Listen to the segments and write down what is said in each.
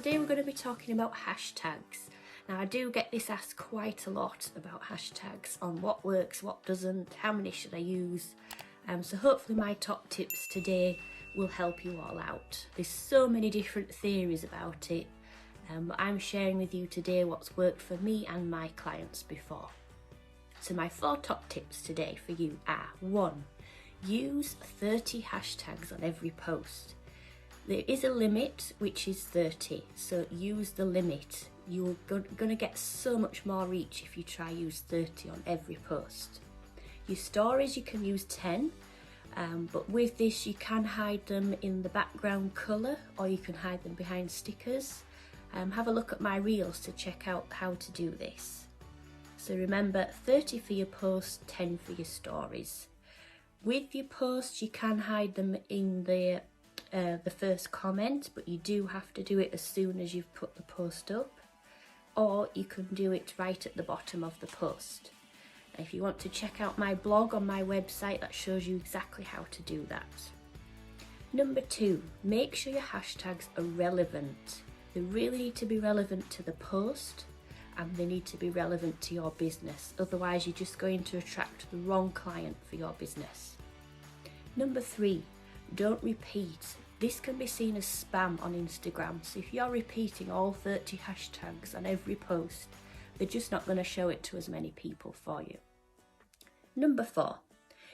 today we're going to be talking about hashtags. Now I do get this asked quite a lot about hashtags, on what works, what doesn't, how many should I use. So hopefully my top tips today will help you all out. There's so many different theories about it, but I'm sharing with you today what's worked for me and my clients before. So my 4 top tips today for you are: 1. Use 30 hashtags on every post. There is a limit, which is 30, so use the limit. You're going to get so much more reach if you try use 30 on every post. Your stories, you can use 10, but with this you can hide them in the background colour, or you can hide them behind stickers. Have a look at my reels to check out how to do this. So remember, 30 for your post, 10 for your stories. With your posts, you can hide them in the first comment, but you do have to do it as soon as you've put the post up, or you can do it right at the bottom of the post. If you want to check out my blog on my website, that shows you exactly how to do that. Number 2, make sure your hashtags are relevant. They really need to be relevant to the post, and they need to be relevant to your business, otherwise you're just going to attract the wrong client for your business. Number 3, don't repeat. This can be seen as spam on Instagram, so if you're repeating all 30 hashtags on every post, they're just not going to show it to as many people for you. Number 4,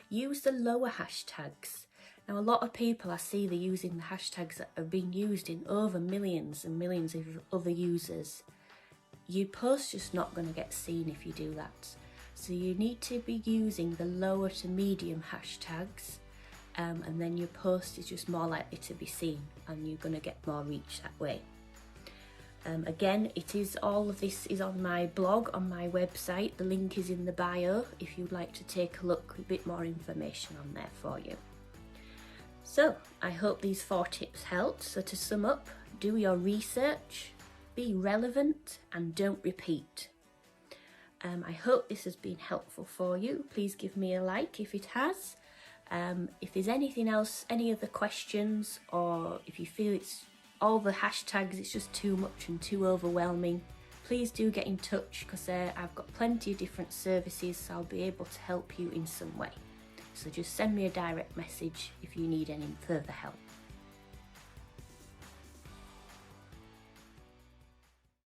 use the lower hashtags. Now a lot of people, I see they're using the hashtags that are being used in over millions and millions of other users. Your post's just not going to get seen if you do that. So you need to be using the lower to medium hashtags, and then your post is just more likely to be seen and you're going to get more reach that way. Again, all of this is on my blog, on my website. The link is in the bio if you'd like to take a look, with a bit more information on there for you. So I hope these 4 tips helped. So to sum up, do your research, be relevant, and don't repeat. I hope this has been helpful for you. Please give me a like if it has. If there's anything else, any other questions, or if you feel it's all the hashtags, it's just too much and too overwhelming, please do get in touch, because I've got plenty of different services, so I'll be able to help you in some way. So just send me a direct message if you need any further help.